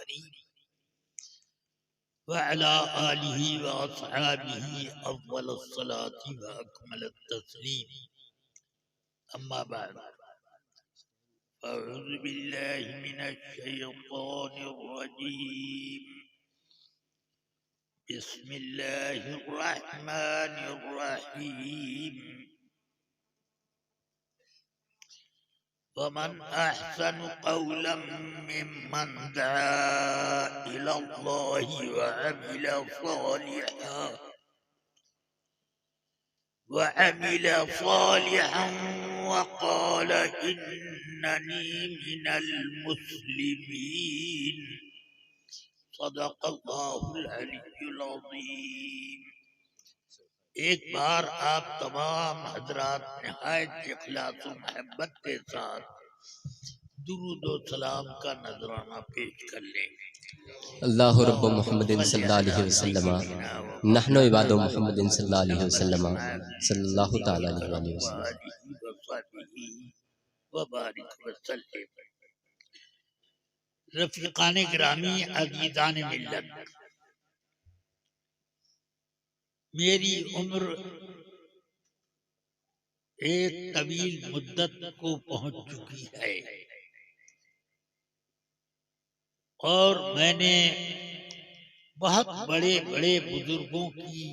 الكريم وعلى آله وأصحابه أفضل الصلاة وأكمل التسليم. أما بعد، أعوذ بالله من الشيطان الرجيم. بسم الله الرحمن الرحيم. ومن أحسن قولا ممن دعا إلى الله وعمل صالحا وقال إنني من المسلمين. صدق اللہ العلی العظیم. ایک بار آپ تمام حضرات نہایت اخلاص و محبت کے ساتھ درود و سلام کا نذرانہ پیش کر لیں. اللہ رب محمد صلی اللہ علیہ وسلم نحن عباد محمد صلی اللہ علیہ وسلم صلی اللہ تعالی علیہ وسلم وبارک وسلم. رفیقان گرامی، عزیزان ملت، میری عمر ایک طویل مدت کو پہنچ چکی ہے اور میں نے بہت بڑے بڑے بزرگوں کی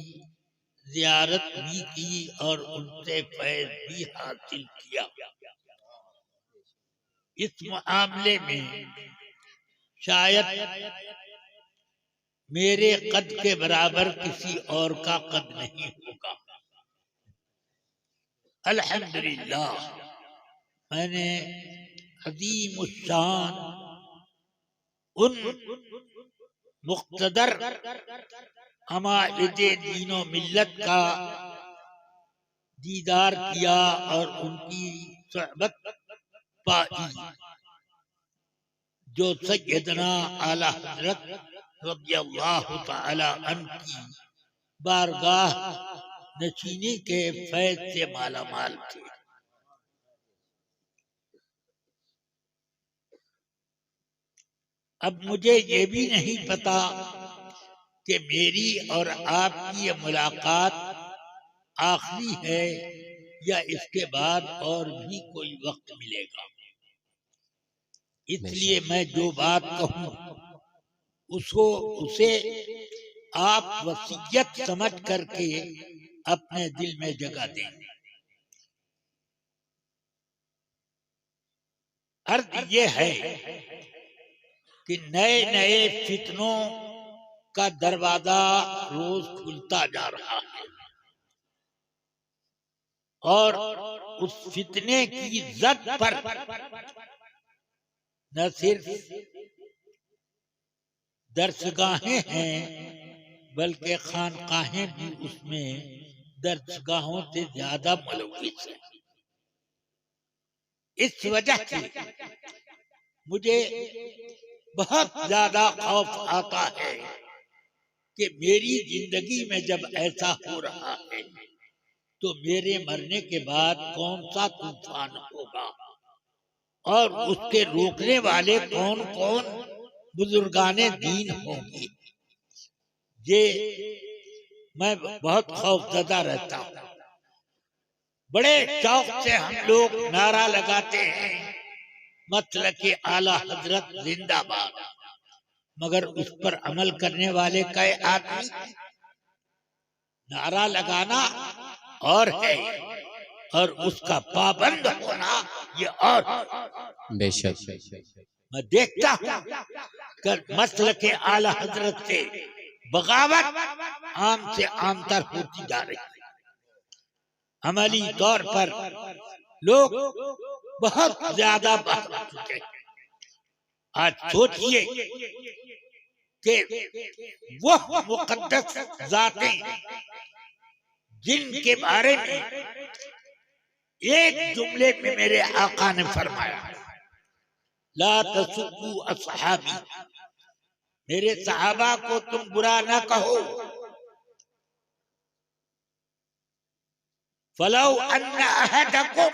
زیارت بھی کی اور ان سے فیض بھی حاصل کیا. اس معاملے میں شاید میرے قد کے برابر کسی اور کا قد نہیں ہوگا. الحمدللہ میں نے عظیم الشان ان مقتدر عمائد دین و ملت کا دیدار کیا اور ان کی صحبت پائی جو سیدنا اعلی حضرت رضی اللہ تعالی عنہ کی بارگاہ نشینی کے فیض سے مالا مال تھے. اب مجھے یہ بھی نہیں پتا کہ میری اور آپ کی یہ ملاقات آخری ہے یا اس کے بعد اور بھی کوئی وقت ملے گا. اس لیے میں جو بات کہوں اسے آپ وصیت سمجھ کر کے اپنے دل میں جگہ دیں. عرض یہ ہے کہ نئے نئے فتنوں کا دروازہ روز کھلتا جا رہا ہے اور اس فتنے کی زد پر نہ صرف درسگاہیں ہیں بلکہ خانقاہیں بھی اس میں درسگاہوں سے زیادہ ملوث ہیں. اس وجہ سے مجھے بہت زیادہ خوف آتا ہے کہ میری زندگی میں جب ایسا ہو رہا ہے تو میرے مرنے کے بعد کون سا طوفان ہوگا اور اس کے روکنے والے کون کون بزرگان دین ہوں گے. یہ میں بہت خوف زدہ رہتا ہوں. بڑے شوق سے ہم لوگ نعرہ لگاتے ہیں مسلک اعلی حضرت زندہ باد، مگر اس پر عمل کرنے والے کئی آدمی. نعرہ لگانا اور ہے اور اس کا پابند ہونا یہ اور. بے شک میں دیکھتا ہوں کہ مسلک اعلی حضرت سے بغاوت عام سے عام تر ہوتی جا رہی ہے. عملی طور پر لوگ بہت زیادہ بہت چکے ہیں. آج سوچئے کہ وہ مقدس ذاتیں جن کے بارے میں ایک جملے میں میرے آقا نے فرمایا لا تسبوا اصحابی، میرے صحابہ کو تم برا نہ کہو. فلو ان احدکم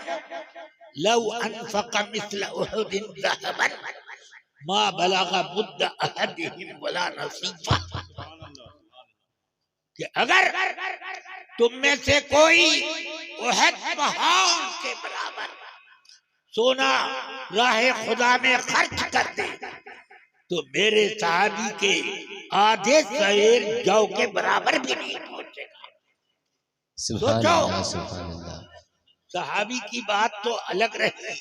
لو انفق مثل احد ذهبا، ما بلغ مد احدهم ولا نصیفہ، کہ اگر تم میں سے کوئی احد پہاڑ کے برابر سونا راہ خدا میں خرچ کر دے تو میرے صحابی کے آدھے سیر جو کے برابر بھی نہیں پہنچے گا۔ سبحان اللہ سبحان اللہ۔ صحابی کی بات تو الگ رہی،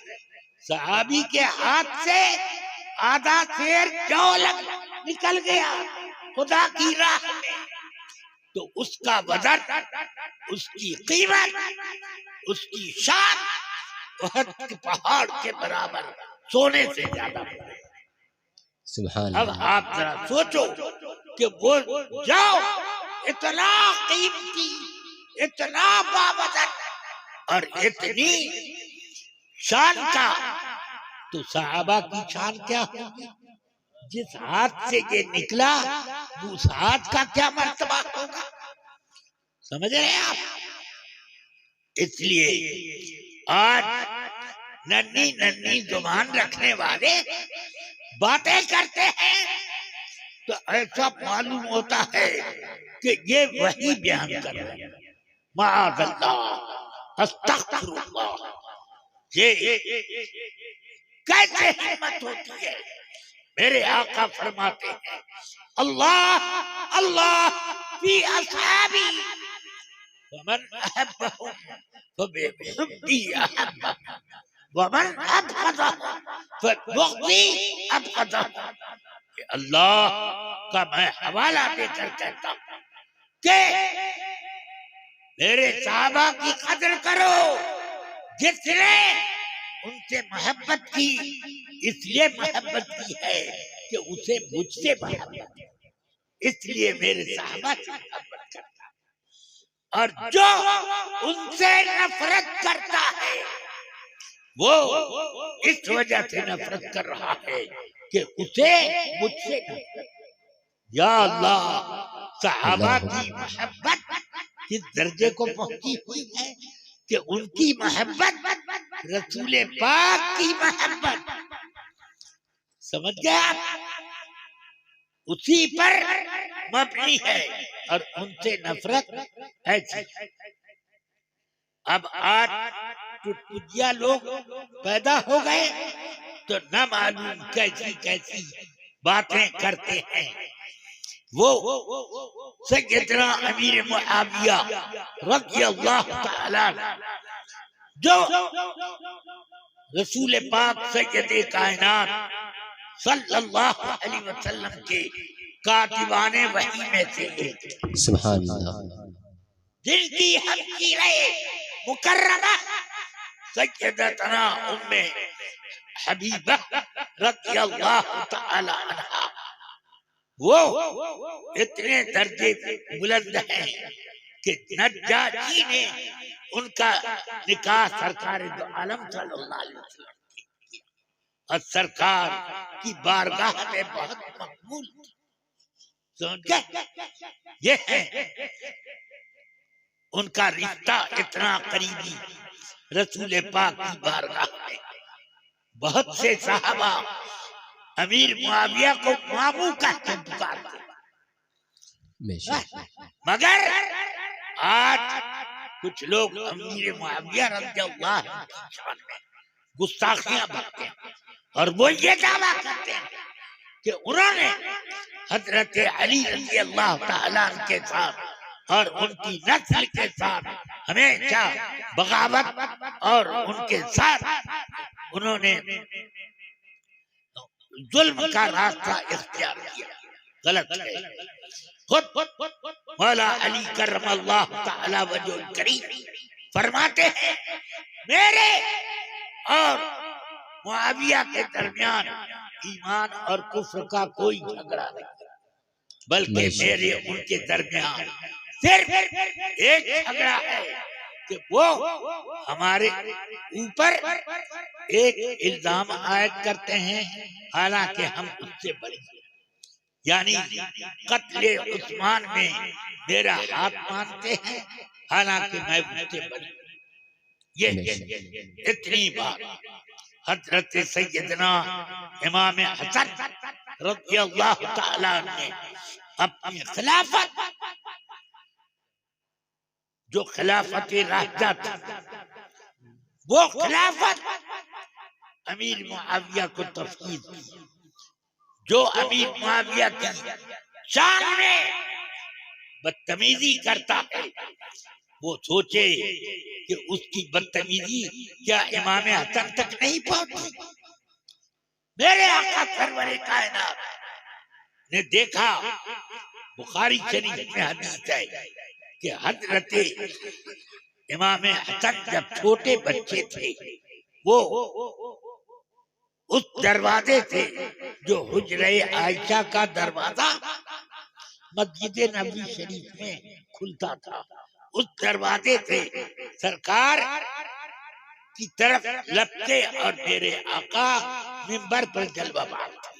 صحابی کے ہاتھ سے آدھا سیر جو نکل گیا خدا کی راہ میں، تو اس کا وزن، اس کی قیمت، اس کی شان احد کے پہاڑ کے برابر سونے سے زیادہ ہے۔ سبحان اب اللہ۔ آپ ذرا سوچو کہ وہ جاؤ اتنا قیمتی، اتنا باوزن اور اتنی شان کا، تو صحابہ کی شان کیا ہوگی؟ جس ہاتھ سے یہ نکلا اس ہاتھ کا کیا مرتبہ ہوگا؟ سمجھ رہے ہیں آپ؟ اس لیے آج ننھی ننھی زبان رکھنے والے باتیں کرتے ہیں تو ایسا معلوم ہوتا ہے کہ یہ وہی بیان کر رہے ہیں۔ معاذ اللہ، استغفر اللہ، یہ کیسے ہمت ہوتی ہے؟ میرے آقا فرماتے ہیں اللہ اللہ فی اصحابی ومن احبهم فبحبی احبهم ومن ابغضهم فبغضی ابغضهم۔ کہ اللہ کا میں حوالہ دے کر کہتا ہوں کہ میرے صحابہ کی قدر کرو، جس نے ان سے محبت کی اس لیے محبت کی ہے کہ اسے مجھ سے محبت ہے، اس لیے میرے صحابہ سے محبت کرتا ہے، اور جو ان سے نفرت کرتا ہے وہ اس وجہ سے نفرت کر رہا ہے کہ اسے مجھ سے نفرت۔ یا اللہ، صحابہ کی محبت کس درجے کو پہنچی ہوئی ہے کہ ان کی محبت رسول پاک کی محبت، سمجھ گئے آپ؟ اسی پر مبنی ہے، اور ان سے نفرت ایسی۔ اب آج ٹٹپجیا لوگ پیدا ہو گئے تو نہ معلوم کیسی کیسی باتیں کرتے ہیں۔ وہ سیدنا امیر معاویہ رضی اللہ تعالیٰ جو رسول پاک سید کائنات صلی اللہ علیہ وسلم کے کاتبان وحی میں سے ایک، سبحان اللہ، جن کی ہمشیرہ مکرمہ سیدتنا ام حبیبہ رضی اللہ تعالی عنہا، وہ اتنے درجے بلند ہیں کہ نجاشی نے ان کا نکاح سرکار دو عالم صلی اللہ علیہ وسلم کی، اور سرکار کی بارگاہ میں بہت مقبول تھی۔ سمجھ گئے؟ یہ ہے ان کا رشتہ اتنا قریبی رسول پاک کی بارگاہ میں۔ بہت سے صحابہ امیر معاویہ کو ماموں کہہ کے پکارتے، بے شک، مگر آج کچھ لوگ امیر معاویہ رضی اللہ عنہ کی شان میں گستاخیاں بکتے ہیں، اور وہ یہ دعویٰ کرتے ہیں کہ انہوں نے حضرت علی رضی اللہ تعالیٰ عنہ کے ساتھ اور ان کی نسل کے ساتھ ہمیشہ بغاوت، اور ان کے ساتھ انہوں نے ظلم کا راستہ اختیار کیا۔ غلط ہے۔ خود مولا علی کرم اللہ تعالی وجہ الکریم فرماتے ہیں میرے اور معاویہ کے درمیان ایمان اور کفر کا کوئی جھگڑا نہیں، بلکہ میرے ان کے درمیان صرف ایک جھگڑا ہے کہ وہ ہمارے اوپر ایک الزام عائد کرتے ہیں حالانکہ ہم اس سے بڑے ہیں، یعنی قتل عثمان میں میرا ہاتھ مانتے ہیں حالانکہ میں اس سے بڑی ہوں۔ یہ اتنی بات حضرت سیدنا امام حسن رضی اللہ تعالیٰ نے اپنی خلافت، جو خلافت راشدہ تھی، وہ خلافت امیر معاویہ کو تفویض کی. جو امیر معاویہ کی شان میں بدتمیزی کرتا ہے، وہ سوچے کہ اس کی بدتمیزی کیا امام حسن تک نہیں پہنچی. میرے آقا سرور کائنات نے دیکھا، بخاری شریف میں حدیث ہے کہ حضرت امام حسن جب چھوٹے بچے تھے، وہ اس دروازے سے جو حجرہ عائشہ کا دروازہ مسجد نبوی شریف میں کھلتا تھا، اس دروازے سے سرکار کی طرف لپتے اور میرے آقا منبر پر جلوہ بار تھے.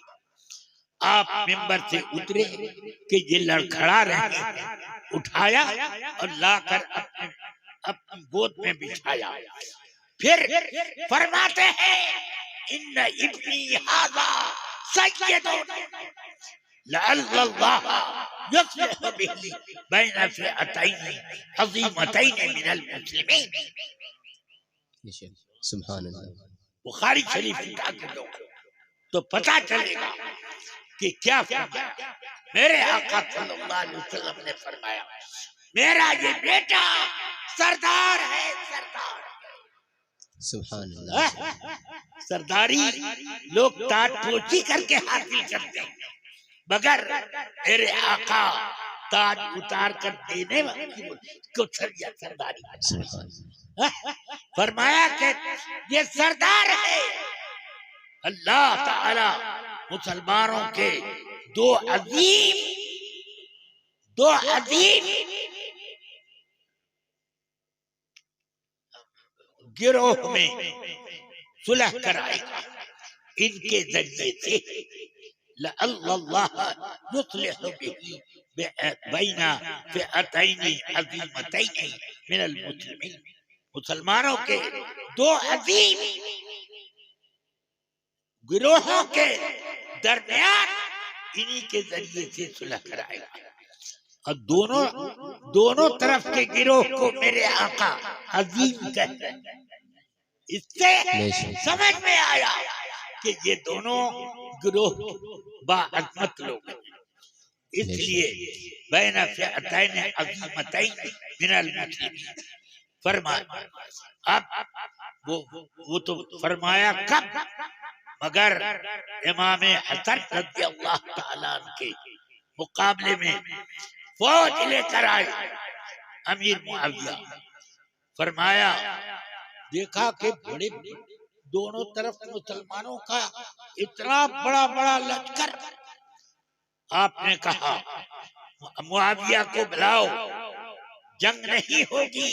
آپ منبر سے اترے کہ یہ لڑکھڑا رہے ہیں، اٹھایا اور لا کر اپنی گود میں بٹھایا. پھر فرماتے ہیں ان ابنی ھذا سید لعل اللہ یصلح به بین فئتین عظیمتین من المسلمین. سبحان اللہ. بخاری شریف اٹھا کے دو تو پتہ چلے گا کہ کیا فرمایا. میرے آقا صلی اللہ علیہ وسلم نے فرمایا میرا یہ بیٹا سردار ہے، سردار. سبحان اللہ. سرداری لوگ تاج پوشی کر کے حاصل کرتے ہیں، مگر میرے آقا تاج اتار کر دینے والی کو سرداری. فرمایا کہ یہ سردار ہے. اللہ تعالی مسلمانوں کے دو عظیم گروہ میں صلح کرائے گا. ان کے ذریعے سے لعل اللہ یصلح به بین فئتین عظیمتین من المسلمین. مسلمانوں کے دو عظیم گروہوں کے درمیان انہی کے ذریعے سے صلح کرائے گا. اور دونوں طرف کے گروہ کو میرے آقا عظیم کہتے ہیں. اس سے سمجھ میں آیا کہ یہ دونوں گروہ باعظمت لوگ ہیں. اس لیے بین فئتین عظیمتین من المسلمین فرمایا. اب وہ تو فرمایا کب؟ مگر امام حسن رضی اللہ تعالیٰ عنہ کے مقابلے میں فوج لے کر آئے امیر معاویہ. فرمایا دیکھا کہ بڑے دونوں طرف مسلمانوں کا اتنا بڑا بڑا لشکر. آپ نے کہا معاویہ کو بلاؤ، جنگ نہیں ہوگی،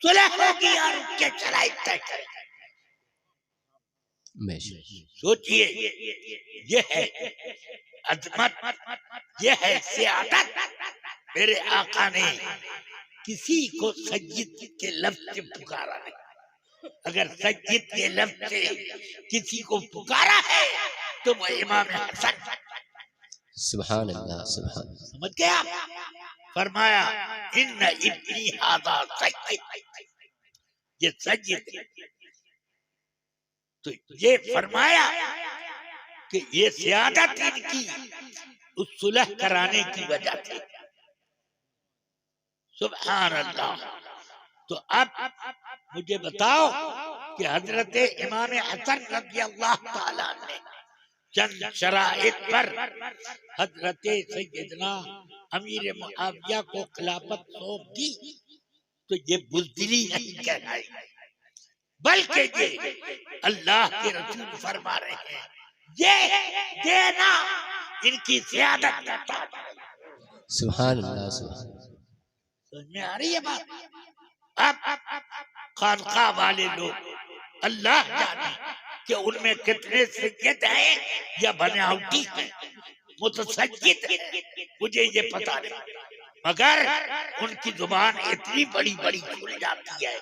صلح ہوگی اور ان کے شرائط طے کریں. سوچئے یہ ہے عظمت، یہ ہے سیادت. میرے آقا نے کسی کو سید کے لفظ سے پکارا نہیں. اگر سید کے لفظ سے کسی کو پکارا ہے تو وہ امام حسن. سبحان اللہ. سبحان اللہ. سمجھ گیا؟ فرمایا ان ابنی ھذا سید، یہ سید. تو یہ فرمایا کہ یہ سیادت ان کی اس صلح کرانے کی وجہ تھی. سبحان اللہ. تو اب مجھے بتاؤ کہ حضرت امام حسن رضی اللہ تعالیٰ نے چند شرائط پر حضرت سیدنا امیر معاویہ کو خلافت سونپ دی تو یہ بزدلی نہیں کہلائی، بلکہ یہ اللہ کے رسول فرما رہے ہیں یہ دینا ان کی سیادت کا تاج ہے. سبحان اللہ. سبحان اللہ. سمجھ میں آ رہی ہے بات؟ اب خانقاہ والے لوگ اللہ جانے کہ ان میں کتنے سید ہیں یا بناوٹی ہیں، متسید ہیں، مجھے یہ پتا نہیں، مگر ان کی زبان اتنی بڑی بڑی کھل جاتی ہے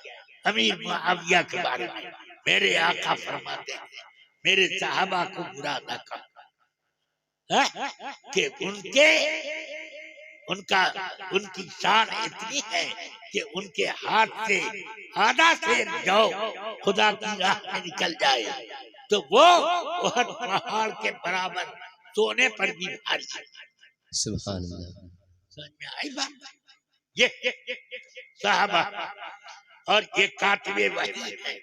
امیر معاویہ کے بارے میں. میرے آقا فرماتے ہیں میرے صحابہ کو برا نہ کہو کہ ان کی شان اتنی ہے کہ ان کے ہاتھ سے آدھا سیر جو خدا کی راہ میں نکل جائے تو وہ احد پہاڑ کے برابر سونے پر بھی بھاری ہے۔ سبحان اللہ۔ سمجھ میں آئی بات؟ یہ صحابہ اور یہ کاتب وحی ہے،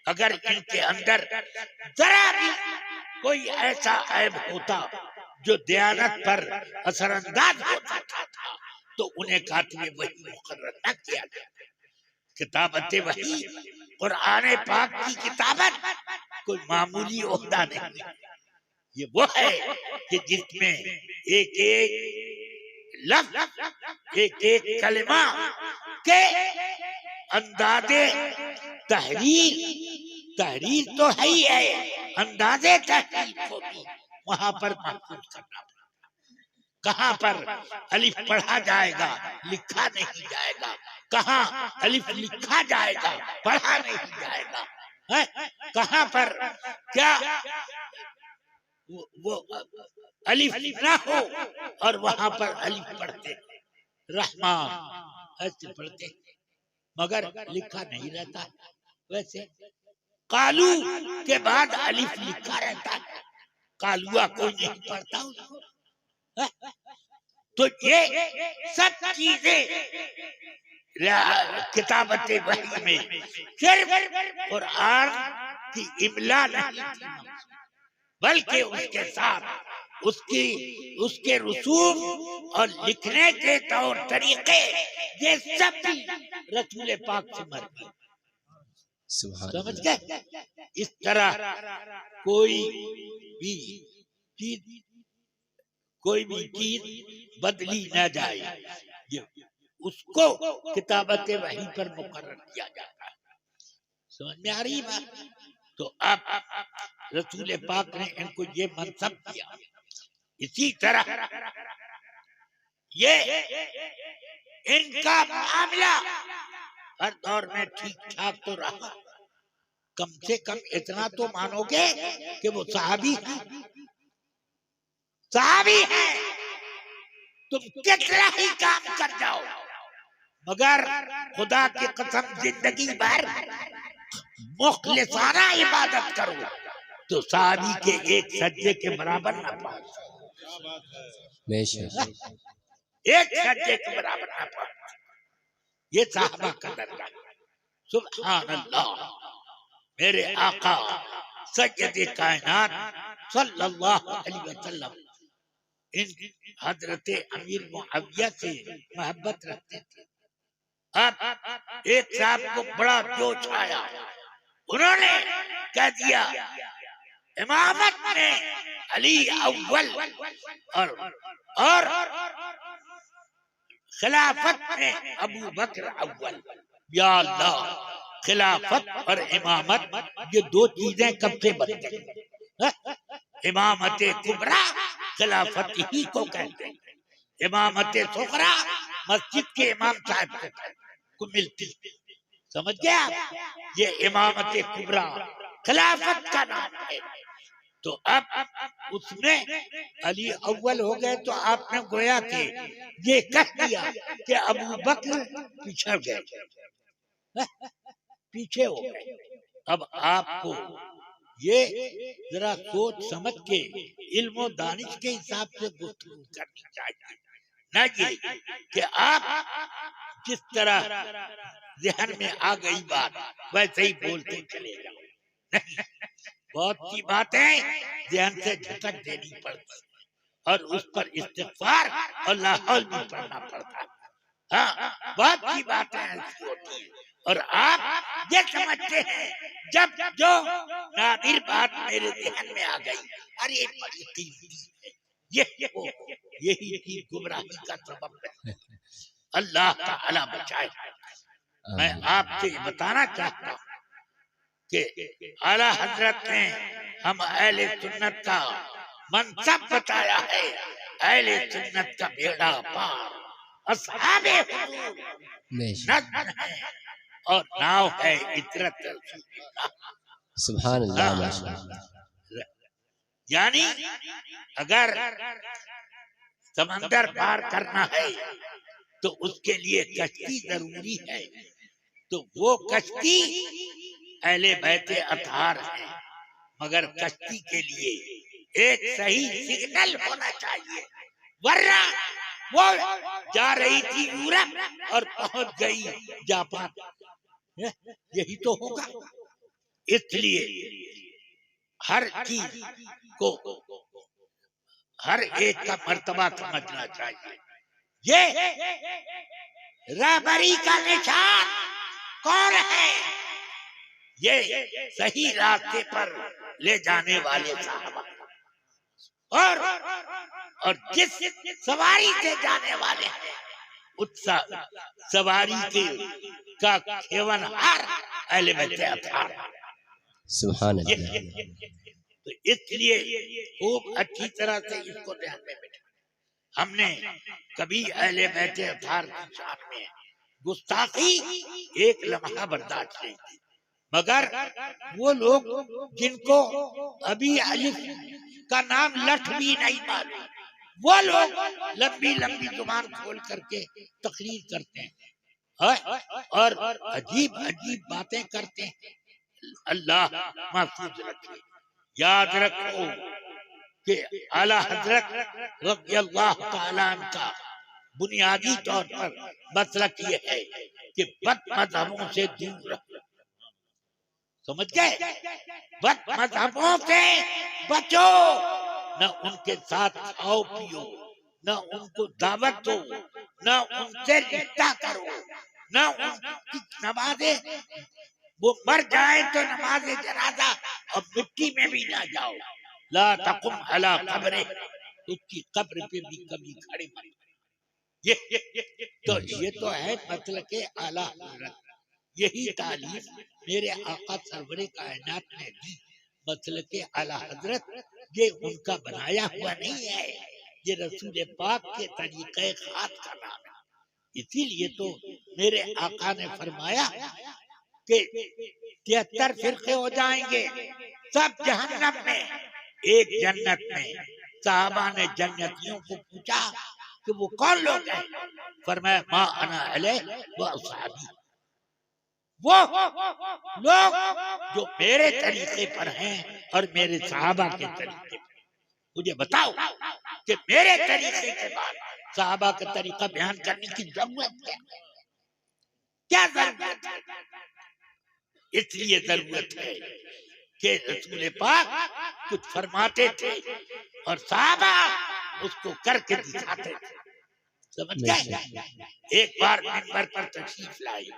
اگر ان کے اندر ذرا بھی کوئی ایسا عیب ہوتا جو دیانت پر اثر انداز ہو سکتا تھا تو انہیں کاتب وحی مقرر نہ کیا گیا۔ کتابت وحی قرآن پاک کی کتابت کوئی معمولی عہدہ نہیں، یہ وہ ہے کہ جس میں ایک ایک لفظ ایک ایک کلمہ کے انداز تحریر تو ہے ہی ہے، انداز تحریر کو بھی وہاں پر محفوظ کرنا پڑتا۔ کہاں پر الف پڑھا جائے گا لکھا نہیں جائے گا، کہاں الف لکھا جائے گا پڑھا نہیں جائے گا، کہاں پر کیا وہ الف نہ ہو اور وہاں پر الف پڑھتے رحمان ایسے پڑھتے مگر لکھا نہیں رہتا۔ ویسے قالو کے بعد الف لکھا رہتا ہے، قالوا کوئی نہیں پڑھتا اس کو۔ تو یہ سب چیزیں کتابت وحی میں صرف قرآن کی املا نہیں تھی بلکہ اس کے ساتھ اس کے رسوم اور لکھنے کے طور طریقے یہ سب بھی رسول پاک سے مربی۔ سمجھ گئے؟ اس طرح کوئی بھی چیز بدلی نہ جائے، اس کو کتابت وحی پر مقرر کیا جاتا ہے۔ سمجھ میں آ رہی بات؟ تو اب رسول پاک نے ان کو یہ منصب دیا۔ اسی طرح یہ ان کا معاملہ ہر دور میں ٹھیک ٹھاک تو رہا، کم سے کم اتنا تو مانو گے کہ وہ صحابی ہیں، صحابی ہیں، تم کتنا ہی کام کر جاؤ مگر خدا کی قسم زندگی بھر مخلصانہ عبادت کرو تو صحابی کے ایک سجدے کے برابر نہ پہنچ، ایک سجدے کے برابر نہ پہنچ۔ یہ صحابہ کا درجہ۔ سبحان اللہ، میرے آقا سید کائنات صلی اللہ علیہ وسلم ان حضرت امیر معاویہ سے محبت رکھتے تھے۔ اب ایک صاحب کو بڑا جوش آیا، انہوں نے کہہ دیا امامت میں علی اول اور خلافت میں ابو بکر اول۔ یا اللہ، خلافت اور امامت یہ دو چیزیں کب سے بن گئی؟ امامت کبریٰ خلافت ہی کو کہتے ہیں، امامت صغریٰ مسجد کے امام صاحب کو ملتی۔ سمجھ گیا؟ یہ امامت کبریٰ خلافت کا نام ہے۔ تو اب اس میں علی اول ہو گئے تو آپ نے گویا کہ یہ کہہ دیا کہ ابو بکر پیچھے گئے، پیچھے ہو گئے۔ اب آپ کو یہ ذرا سوچ سمجھ کے علم و دانش کے حساب سے گفتگو کرنی چاہیے، نہ یہ کہ آپ جس طرح ذہن میں آ گئی بات ویسے ہی بولتے چلے جاؤ۔ نہیں، بہت سی باتیں ذہن سے جھٹک دینی پڑتی اور اس پر استغفار اور لا حول بھی پڑھنا پڑتا ہے۔ ہاں، بہت سی باتیں ایسی ہوتی ہیں اور آپ یہ سمجھتے ہیں جب جو نادر بات میرے ذہن میں آ گئی، ارے بڑی قیمتی ہے، یہی چیز گمراہی کا سبب ہے۔ اللہ تعالی بچائے۔ میں آپ سے یہ بتانا چاہتا ہوں کہ اعلیٰ حضرت نے ہم اہل سنت کا منصب بتایا ہے، اہل سنت کا بیڑا پار اصحاب حضور نظم ہے اور ناؤ ہے عطرت رسول اللہ۔ سبحان اللہ ماشاء اللہ. یعنی اگر سمندر پار کرنا ہے تو اس کے لیے کشتی ضروری ہے، تو وہ کشتی اہل بیت اطہار ہے، مگر کشتی کے لیے ایک صحیح سگنل ہونا چاہیے، ورنہ وہ جا رہی تھی یورپ اور پہنچ گئی جاپان، یہی تو ہوگا. اس لیے ہر چیز کو ہر ایک کا مرتبہ سمجھنا چاہیے. یہ رہبری کا نشان کون ہے؟ یہ صحیح راستے پر لے جانے والے صحابہ اور جس سواری سے جانے والے ہیں اس سواری کے کا کھیون ہار اہل بیت اطہار. سبحان اللہ. تو اس لیے خوب اچھی طرح سے اس کو دھیان میں بیٹھا. ہم نے کبھی اہل بیت اطہار کی شان میں گستاخی ایک لمحہ برداشت نہیں کی، مگر وہ لوگ جن کو ابھی الف کا نام لٹھ بھی نہیں معلوم، وہ لوگ لمبی لمبی زبان کھول کر کے تقریر کرتے ہیں اور عجیب عجیب باتیں کرتے ہیں. اللہ محفوظ رکھے. یاد رکھو کہ اعلیٰ حضرت رضی اللہ تعالیٰ عنہ کا بنیادی طور پر مسلک یہ ہے کہ بد مذہبوں سے دور رہو. سمجھ گئے؟ بد مذہبوں سے بچو، نہ ان کے ساتھ کھاؤ پیو، نہ ان کو دعوت دو، نہ ان سے رشتہ کرو، نہ ان کی نمازیں، وہ مر جائے تو نماز جنازہ اور مٹی میں بھی نہ جاؤ. لا تقم علی قبرہ، اس کی قبر پہ بھی کبھی کھڑے مت. یہ تو ہے مسلک اعلیٰ حضرت. یہی تعلیم میرے آقا سرور کائنات نے دی. مسلک اعلیٰ حضرت یہ ان کا بنایا ہوا نہیں ہے، یہ رسول پاک کے طریقہ خاص کا نام ہے. اسی لیے تو میرے آقا نے فرمایا کہ 73 فرقے ہو جائیں گے، سب جہنم میں، ایک جنت میں. صحابہ نے جنتیوں کو پوچھا کہ وہ کون لوگ ہیں؟ فرمایا ما انا علیہ و اصحابی، وہ لوگ جو میرے طریقے پر ہیں اور میرے صحابہ کے طریقے پر. مجھے بتاؤ کہ میرے طریقے کے بعد صحابہ کا طریقہ بیان کرنے کی ضرورت ہے کیا؟ ضرورت ہے. اس لیے ضرورت ہے کہ رسول پاک کچھ فرماتے تھے اور صحابہ اس کو کر کے دکھاتے تھے. سمجھ گئے؟ ایک بار منبر پر تشریف لائی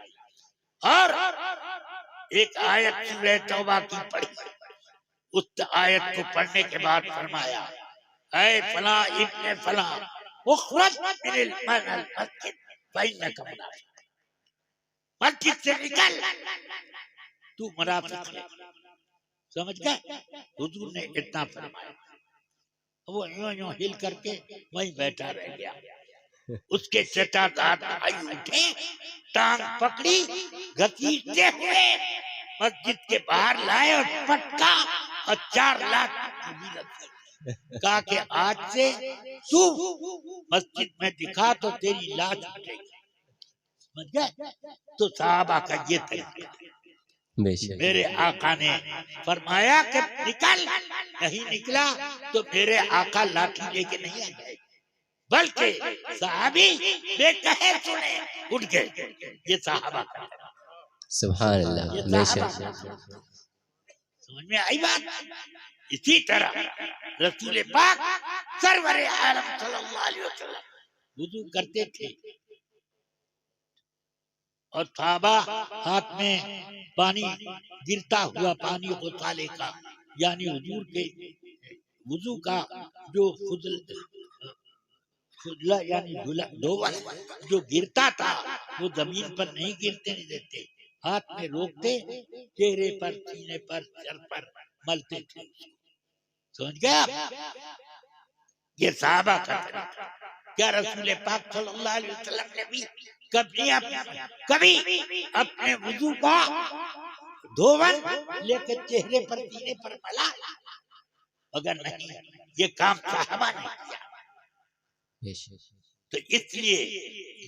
اور ایک آیت سورہ توبہ کی پڑھی. اس آیت کو پڑھنے کے بعد فرمایا اے فلاں ابن فلاں اخرج من المسجد فإنک منافق، مسجد سے نکل، تو منافق ہے. سمجھ گئے؟ حضور نے اتنا فرمایا. وہ یوں ہل کر کے وہیں بیٹھا رہ گیا. اس کے چچا داد بھائی اٹھے، ٹانگ پکڑی، گھسیٹتے ہوئے مسجد کے باہر لائے اور پٹکا اور 4 لاکھ کہا کہ آج سے تو مسجد میں دکھا تو تیری لاش اٹھے گی. سمجھ گئے؟ تو صحابہ کا یہ طریقہ. میرے آقا نے فرمایا کہ نکل، نہیں نکلا تو میرے آقا لاٹھی لے کے نہیں آ جائے، بلکہ صحابی بے کہے سنے اٹھ گئے. یہ صحابہ کا سبحان اللہ. سمجھ میں آئی بات؟ اسی طرح رسول پاک سرور عالم صلی اللہ علیہ وسلم وضو کرتے تھے اور صحابہ ہاتھ میں پانی گرتا ہوا پانی غسالے کا، یعنی حضور کے وضو کا جو فضلہ یعنی دھول جو گرتا تھا وہ زمین پر نہیں گرتے نہیں دیتے، ہاتھ میں روکتے، چہرے پر، سینے پر، سر پر ملتے تھے. سمجھ گئے آپ؟ یہ صحابہ کا طریقہ. کیا رسول پاک صلی اللہ علیہ وسلم نے بھی کبھی اپنے وضو کا دھون لے کر چہرے پر سینے پر ملا، مگر نہیں، یہ کام صحابہ نے کیا. بے شک تو اس لیے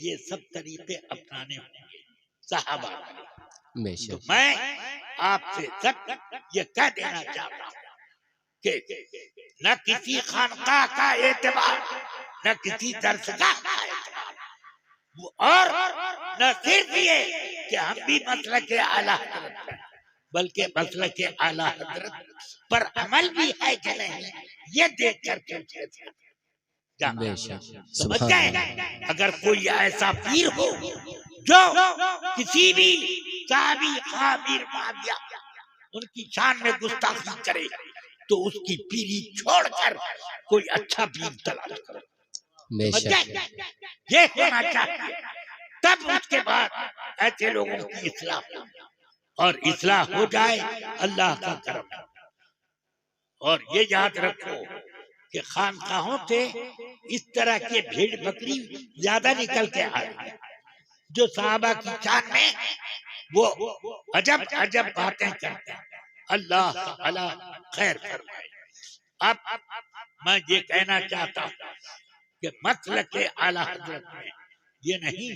یہ سب طریقے اپنانے ہوں گے صحابہ. بے تو شک میں آپ سے سب یہ کہہ دینا چاہتا ہوں کہ نہ کسی خانقاہ کا اعتبار، نہ کسی درسگاہ کا اعتبار، اور نہ صرف یہ کہ ہم بھی مسلک اعلیٰ حضرت ہیں، بلکہ مسلک اعلیٰ حضرت پر عمل بھی ہے کہ نہیں، یہ دیکھ کر کے بے شک سمجھ سبحان گئے. اللہ. اگر کوئی ایسا پیر ہو جو کسی بھی صحابی خابیر معاویہ ان کی شان میں گستاخی کرے تو اس کی پیری چھوڑ کر کوئی اچھا پیر تلاش کرو. بے سمجھ شک گئے؟ یہ ہونا چاہیے. تب اس کے بعد ایسے لوگوں کی اصلاح ہو، اور اصلاح ہو جائے اللہ کا کرم. اور یہ یاد رکھو کہ خانقاہوں سے اس طرح کے بھیڑ بکری زیادہ نکل کے آئے ہیں جو صحابہ کی شان میں وہ عجب عجب باتیں کرتے ہیں. اللہ تعالی خیر فرمائے. اب میں یہ کہنا چاہتا ہوں کہ مسلک اعلیٰ حضرت میں یہ نہیں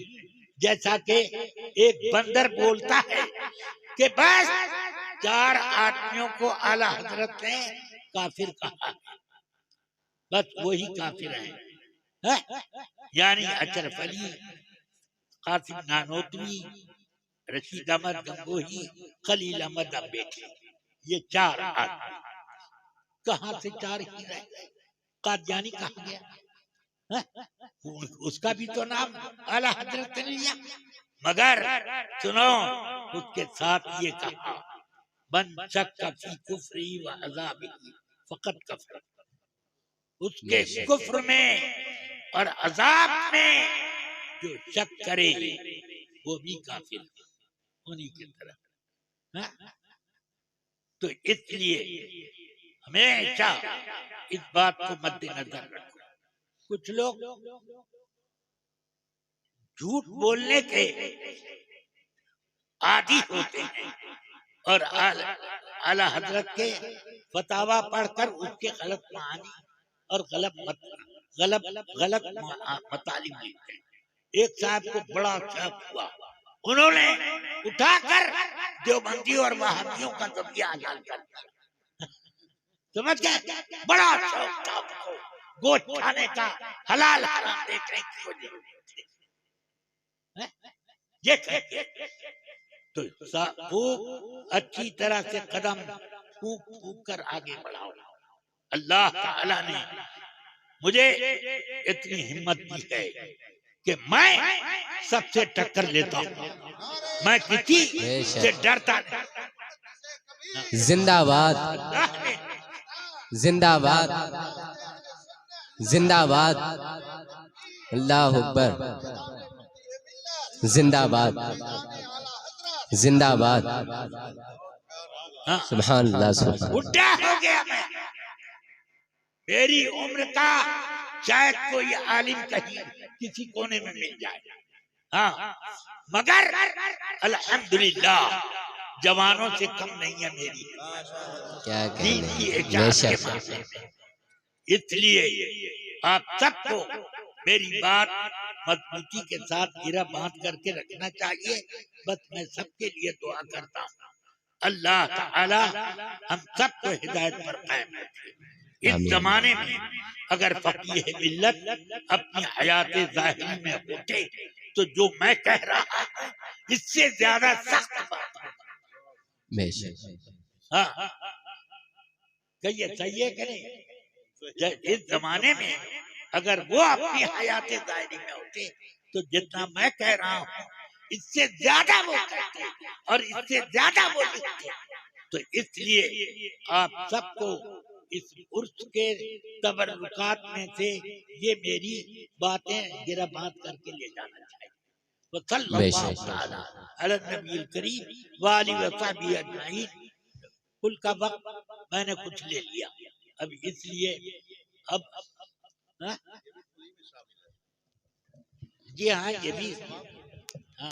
جیسا کہ ایک بندر بولتا ہے کہ بس 4 آدمیوں کو اعلیٰ حضرت نے کافر کہا، بس وہی کافر ہیں. یعنی اشرف علی، قاسم نانوتوی، رشید احمد گنگوہی، خلیل احمد امبیڈکر، یہ 4 آدمی. کہاں سے 4 ہی رہ گئے؟ قادیانی کہا گیا، اس کا بھی تو نام اعلیٰ حضرت نے لیا. مگر سنو، اس کے ساتھ یہ کہا من شک فی کفری و عذابی فقط کفر. اس کے کفر میں اور عذاب میں جو شک کرے وہ بھی کافر ہے، انہی کی طرح. تو اس لیے ہمیشہ اس بات کو مد نظر رکھو. کچھ لوگ جھوٹ بولنے کے عادی ہوتے ہیں اور اعلیٰ حضرت کے فتاوا پڑھ کر اس کے غلط معانی اور غلط مطالب لکھتے ہیں. ایک صاحب کو بڑا شوق ہوا، انہوں نے اٹھا کر دیوبندی اور وہابیوں کا ذریعہ حلال کر دیا. سمجھ گئے؟ بڑا شوق تھا ان کو گوشت کھانے کا، حلال حرام دیکھنے کی وجہ سے. یہ تو خوب اچھی طرح سے قدم پھونک پھونک کر آگے بڑھاؤ. اللہ تعالی نے مجھے اتنی ہمت دی ہے کہ میں سب سے ٹکر لیتا ہوں، میں کسی سے ڈرتا نہیں. زندہ باد، زندہ باد، زندہ باد، اللہ اکبر، زندہ باد، زندہ باد، سبحان اللہ سبحان. بڈھا ہو گیا میں، میری عمر کا شاید کوئی عالم کہیں کسی کونے میں مل جائے، ہاں مگر الحمدللہ جوانوں سے کم نہیں ہے میری کیا دین کہنے، کی بے اجازت کے شک معاملے میں. اس لیے آپ سب کو میری بات مضبوطی کے ساتھ گرہ باندھ کر کے رکھنا چاہیے. بس میں سب کے لیے دعا کرتا ہوں اللہ تعالی ہم سب کو ہدایت پر قائم رکھے. اس زمانے میں اگر فقیہ ملت اپنی حیات ظاہری میں ہوتے تو جو میں کہہ رہا ہوں اس سے زیادہ سخت بات ہے. بے شک. ہاں کہیے صحیح ہے کہ نہیں؟ اس زمانے میں اگر وہ اپنی حیات ظاہری میں ہوتے تو جتنا میں کہہ رہا ہوں اس سے زیادہ وہ کہتے اور اس سے زیادہ وہ لکھتے. تو اس لیے آپ سب کو اس عرس کے تبرکات میں سے یہ میری باتیں گرہ باندھ کر کے لے جانا چاہیے. وصلی اللہ تعالی علی النبی الکریم وآلہ وصحبہ اجمعین. کل کا وقت میں نے کچھ لے لیا اب، اس لیے اب جی ہاں یہ بھی ہاں